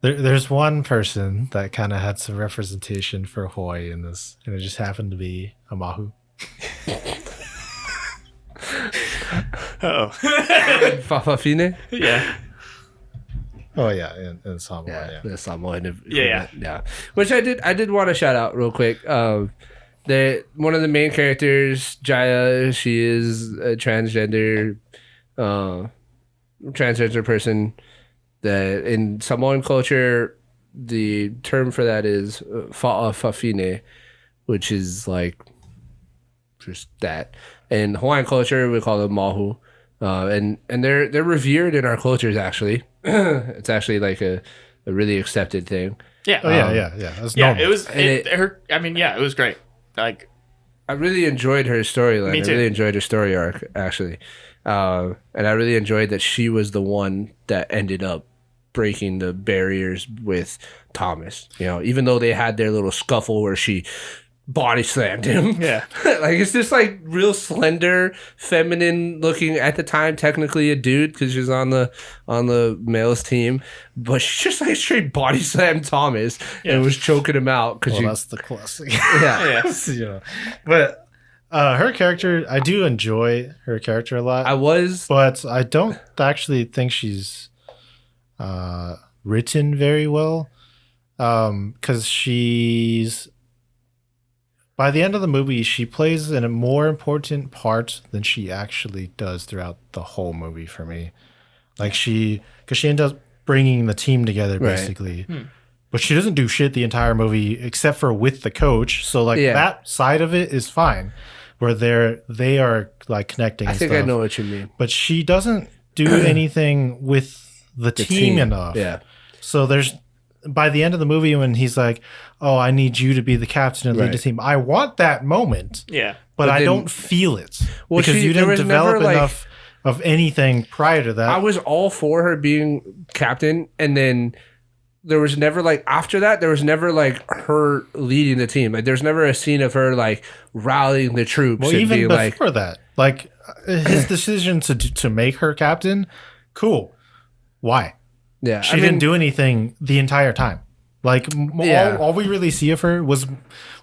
there's one person that kind of had some representation for Hawaii in this, and it just happened to be Amahu. Oh, Fafafine. yeah, Oh yeah, in Samoa. Yeah, Yeah. the Samoan. Yeah. Which I did want to shout out real quick. One of the main characters, Jaya, she is a transgender person. That in Samoan culture, the term for that is fa'afafine, which is like just that. In Hawaiian culture, we call them mahu, and they're revered in our cultures. Actually, it's actually like a really accepted thing. yeah, Oh yeah. That's yeah. normal. It was. And Her. I mean, yeah, it was great. Like, I really enjoyed her storyline. Me I too. really enjoyed her story arc, actually. And I really enjoyed that she was the one that ended up breaking the barriers with Thomas. You know, even though they had their little scuffle where she body slammed him. Yeah. Like, it's just like real slender, feminine looking, at the time technically a dude because she's on the males team, but she just like straight body slammed Thomas and was choking him out because that's the classic. Yeah. You know. But her character, I do enjoy her character a lot. But I don't actually think she's written very well, because she's, by the end of the movie, she plays a more important part than she actually does throughout the whole movie for me. Like because she ends up bringing the team together basically, but she doesn't do shit the entire movie except for with the coach. So like that side of it is fine, where they are like connecting. I think I know what you mean. But she doesn't do anything with the team enough. Yeah. So by the end of the movie, when he's like, "Oh, I need you to be the captain and lead the team," I want that moment. Yeah. But I don't feel it. Well, because you didn't develop enough of anything prior to that. I was all for her being captain, and then there was never like after that, there was never like her leading the team. Like there's never a scene of her like rallying the troops. Well, and even being before that, like his decision to make her captain, cool. Why? Yeah, she didn't do anything the entire time. Like all we really see of her was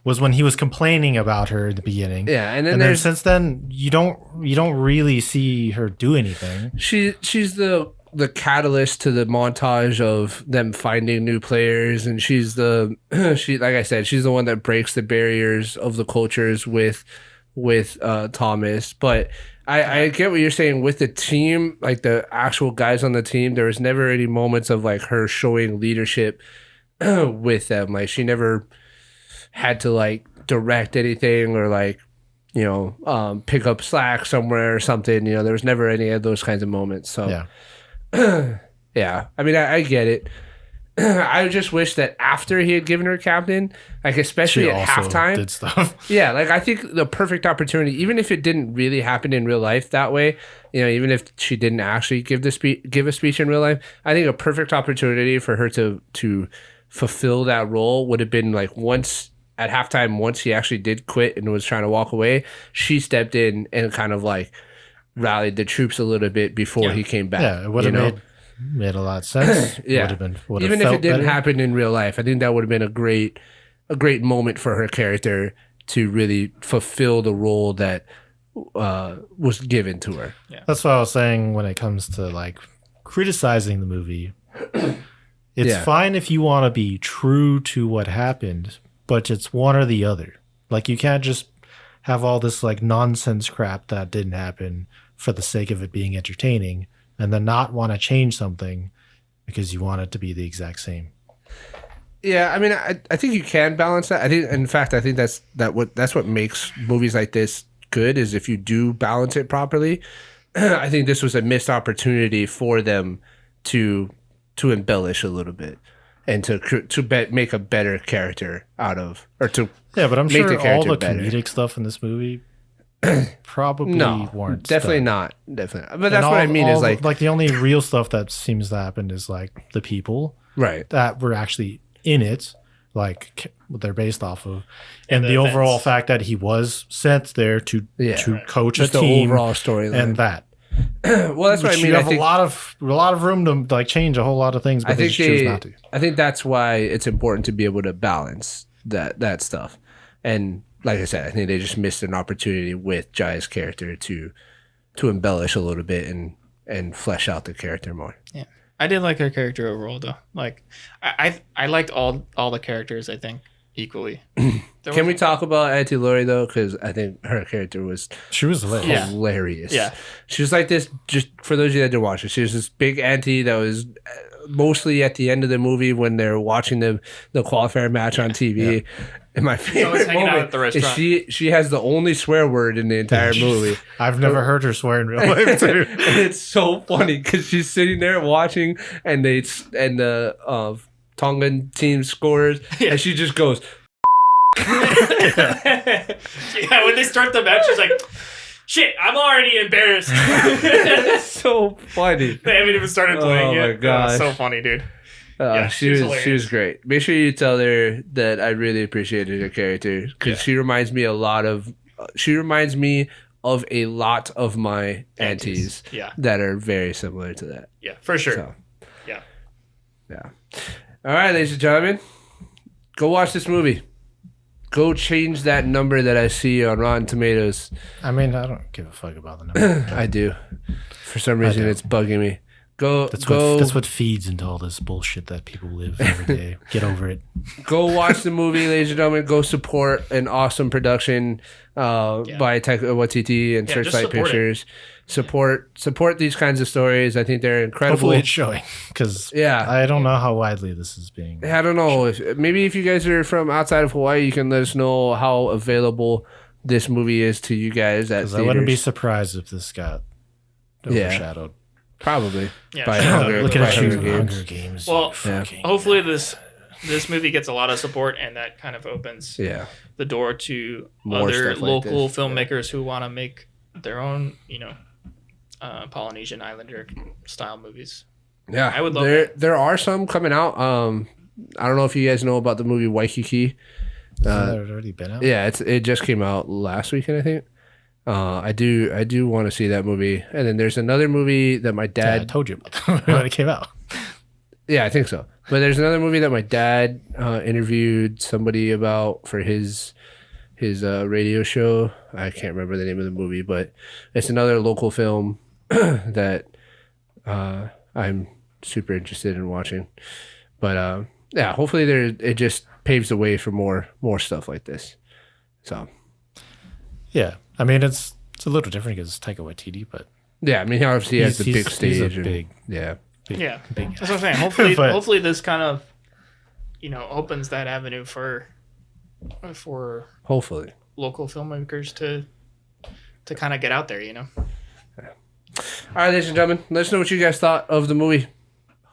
when he was complaining about her at the beginning. Yeah, and then since then you don't really see her do anything. She's the catalyst to the montage of them finding new players, and she's like I said, she's the one that breaks the barriers of the cultures with Thomas. But I get what you're saying with the team, like the actual guys on the team. There was never any moments of like her showing leadership with them. Like she never had to like direct anything or like, you know, pick up slack somewhere or something. You know, there was never any of those kinds of moments. So yeah, I mean, I get it. I just wish that after he had given her captain, like especially at halftime, did stuff. Yeah, like I think the perfect opportunity, even if it didn't really happen in real life that way, you know, even if she didn't actually give a speech in real life, I think a perfect opportunity for her to fulfill that role would have been like once at halftime, once he actually did quit and was trying to walk away, she stepped in and kind of like rallied the troops a little bit before he came back. Yeah, it would have made a lot of sense. Yeah, even if it didn't happen in real life, I think that would have been a great moment for her character to really fulfill the role that was given to her. Yeah. That's what I was saying when it comes to like criticizing the movie. It's fine if you want to be true to what happened, but it's one or the other. Like you can't just have all this like nonsense crap that didn't happen for the sake of it being entertaining, and then not want to change something because you want it to be the exact same. Yeah, I mean, I think you can balance that. I think that's what makes movies like this good, is if you do balance it properly. I think this was a missed opportunity for them to embellish a little bit and to make a better character out of, or to but I'm make sure the all the better. comedic stuff in this movie probably weren't definitely done. not definitely. But that's what I mean is like the only real stuff that seems to happen is like the people that were actually in it, like what they're based off of, and the overall fact that he was sent there to coach a team, the overall storyline, and that. Well, that's what I mean. You have a lot of room to like change a whole lot of things, but they choose not to. I think that's why it's important to be able to balance that stuff. And like I said, I think they just missed an opportunity with Jai's character to embellish a little bit and flesh out the character more. Yeah, I did like her character overall, though. Like, I liked all the characters, I think, equally. Can we talk about Auntie Laurie though? Because I think her character was hilarious. Yeah, she was like this. Just for those of you that didn't watch it, she was this big auntie that was mostly at the end of the movie when they're watching the qualifier match on TV. Yeah. And my favorite moment is she has the only swear word in the entire movie. I've never heard her swear in real life too. And it's so funny because she's sitting there watching, and the Tongan team scores, and she just goes. Yeah, when they start the match, she's like, Shit, I'm already embarrassed. It's so funny. They haven't even started playing Oh it. my gosh. So funny, dude. She was great. Make sure you tell her that I really appreciated her character because she reminds me a lot of a lot of my aunties that are very similar to that. Yeah, for sure. So, yeah. All right, ladies and gentlemen, go watch this movie. Go change that number that I see on Rotten Tomatoes. I mean, I don't give a fuck about the number. I do. For some reason, it's bugging me. That's what feeds into all this bullshit that people live every day. Get over it. Go watch the movie, ladies and gentlemen. Go support an awesome production by Taika Waititi and Searchlight Pictures. Support these kinds of stories. I think they're incredible. Hopefully it's showing because I don't know how widely this is being. I don't know if you guys are from outside of Hawaii, you can let us know how available this movie is to you guys at theaters. I wouldn't be surprised if this got overshadowed. Probably. Yeah. Look at you, Hunger Games. Well, hopefully this movie gets a lot of support, and that kind of opens the door to more other local like filmmakers who want to make their own, Polynesian Islander style movies. Yeah, I would love that. There are some coming out. I don't know if you guys know about the movie Waikiki. Has it already been out? Yeah, it just came out last weekend, I think. I do want to see that movie. And then there's another movie that my dad... I told you about that when it came out. Yeah, I think so. But there's another movie that my dad interviewed somebody about for his radio show. I can't remember the name of the movie, but it's another local film that I'm super interested in watching. But hopefully it just paves the way for more stuff like this. So... Yeah, I mean it's a little different because it's Taika Waititi, but yeah, I mean obviously he has the big stage. He's a big. Big big that's what I'm saying. Hopefully, hopefully this kind of opens that avenue for hopefully local filmmakers to kind of get out there. All right, ladies and gentlemen, let us know what you guys thought of the movie.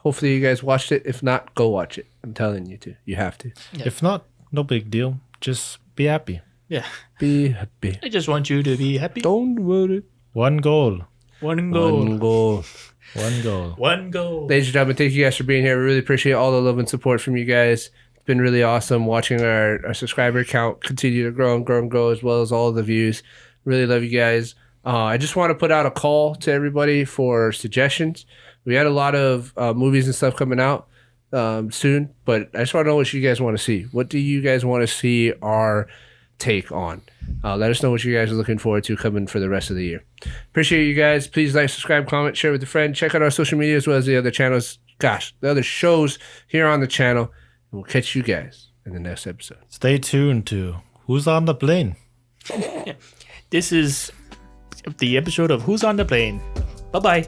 Hopefully you guys watched it. If not, go watch it. I'm telling you to. You have to. Yeah. If not, no big deal. Just be happy. Yeah. Be happy. I just want you to be happy. Don't worry. One goal. One goal. One goal. One goal. Ladies and gentlemen, thank you guys for being here. We really appreciate all the love and support from you guys. It's been really awesome watching our subscriber count continue to grow and grow and grow, as well as all of the views. Really love you guys. I just want to put out a call to everybody for suggestions. We had a lot of movies and stuff coming out soon, but I just want to know what you guys want to see. What do you guys want to see our take on? Let us know what you guys are looking forward to coming for the rest of the year. Appreciate you guys. Please like, subscribe, comment, share with a friend. Check out our social media as well as the other channels. The other shows here on the channel. And we'll catch you guys in the next episode. Stay tuned to Who's on the Plane. This is the episode of Who's on the Plane. Bye-bye.